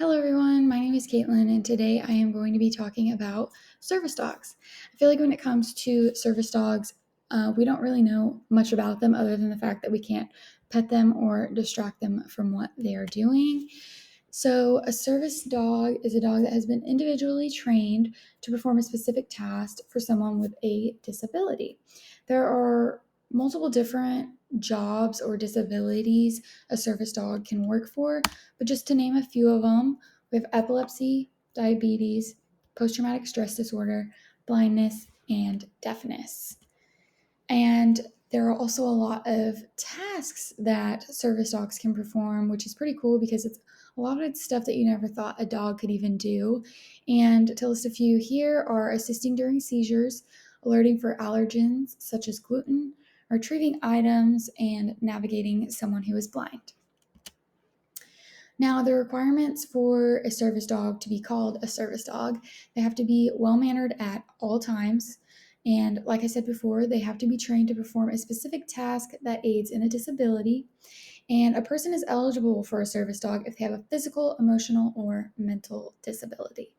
Hello, everyone. My name is Caitlin, and today I am going to be talking about service dogs. I feel like when it comes to service dogs, we don't really know much about them other than the fact that we can't pet them or distract them from what they are doing. So, a service dog is a dog that has been individually trained to perform a specific task for someone with a disability. There are multiple different jobs or disabilities a service dog can work for, but just to name a few of them, we have epilepsy, diabetes, post traumatic stress disorder, blindness, and deafness. And there are also a lot of tasks that service dogs can perform, which is pretty cool because it's a lot of stuff that you never thought a dog could even do. And to list a few here are assisting during seizures, alerting for allergens such as gluten, retrieving items, and navigating someone who is blind. Now, the requirements for a service dog to be called a service dog, they have to be well mannered at all times. And like I said before, they have to be trained to perform a specific task that aids in a disability. And a person is eligible for a service dog if they have a physical, emotional, or mental disability.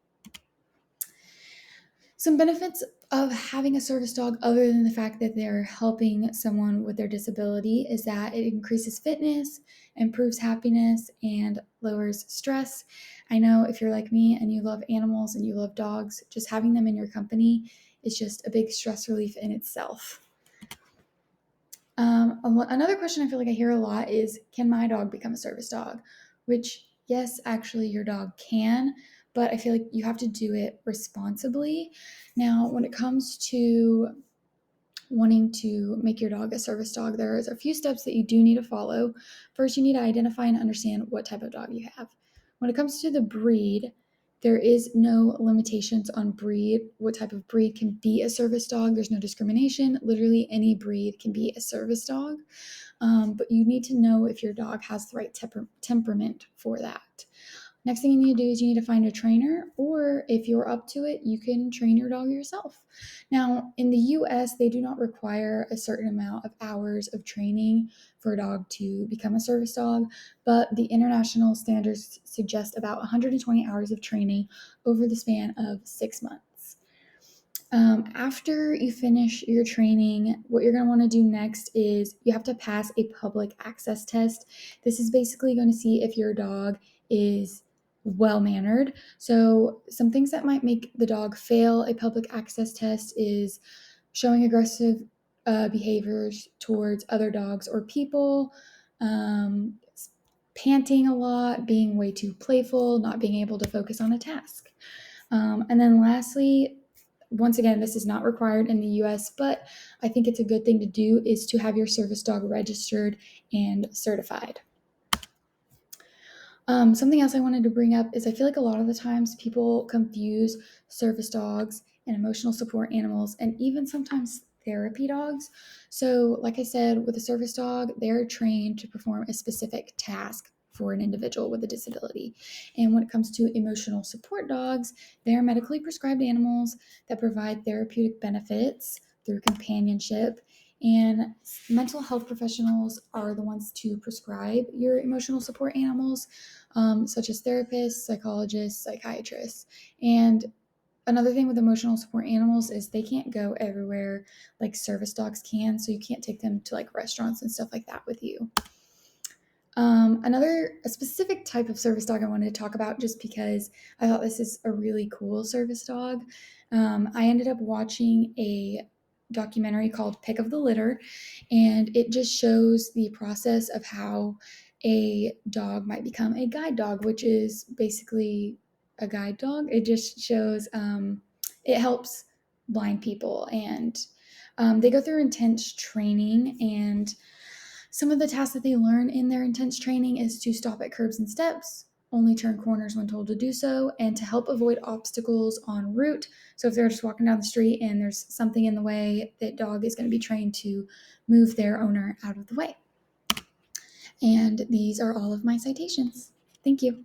Some benefits of having a service dog, other than the fact that they're helping someone with their disability, is that it increases fitness, improves happiness, and lowers stress. I know if you're like me and you love animals and you love dogs, just having them in your company is just a big stress relief in itself. Another question I feel like I hear a lot is, can my dog become a service dog? Which, yes, actually, your dog can, but I feel like you have to do it responsibly. Now, when it comes to wanting to make your dog a service dog, there is a few steps that you do need to follow. First, you need to identify and understand what type of dog you have. When it comes to the breed, there is no limitations on breed. What type of breed can be a service dog? There's no discrimination. Literally any breed can be a service dog. But you need to know if your dog has the right temperament for that. Next thing you need to do is you need to find a trainer, or if you're up to it, you can train your dog yourself. Now, in the US, they do not require a certain amount of hours of training for a dog to become a service dog, but the international standards suggest about 120 hours of training over the span of 6 months. After you finish your training, what you're going to want to do next is you have to pass a public access test. This is basically going to see if your dog is well mannered. So, some things that might make the dog fail a public access test is showing aggressive behaviors towards other dogs or people, um, panting a lot, being way too playful, not being able to focus on a task. And then lastly, once again, this is not required in the US, but I think it's a good thing to do is to have your service dog registered and certified. Something else I wanted to bring up is I feel like a lot of the times people confuse service dogs and emotional support animals and even sometimes therapy dogs. So, like I said, with a service dog, they're trained to perform a specific task for an individual with a disability. And when it comes to emotional support dogs, they're medically prescribed animals that provide therapeutic benefits through companionship, and mental health professionals are the ones to prescribe your emotional support animals, such as therapists, psychologists, psychiatrists. And another thing with emotional support animals is they can't go everywhere like service dogs can, so you can't take them to like restaurants and stuff like that with you. A specific type of service dog I wanted to talk about just because I thought this is a really cool service dog. I ended up watching a documentary called Pick of the Litter, and it just shows the process of how a dog might become a guide dog, which is basically a guide dog. It just shows, it helps blind people, and they go through intense training, and some of the tasks that they learn in their intense training is to stop at curbs and steps, only turn corners when told to do so, and to help avoid obstacles en route. So if they're just walking down the street and there's something in the way, that dog is going to be trained to move their owner out of the way. And these are all of my citations. Thank you.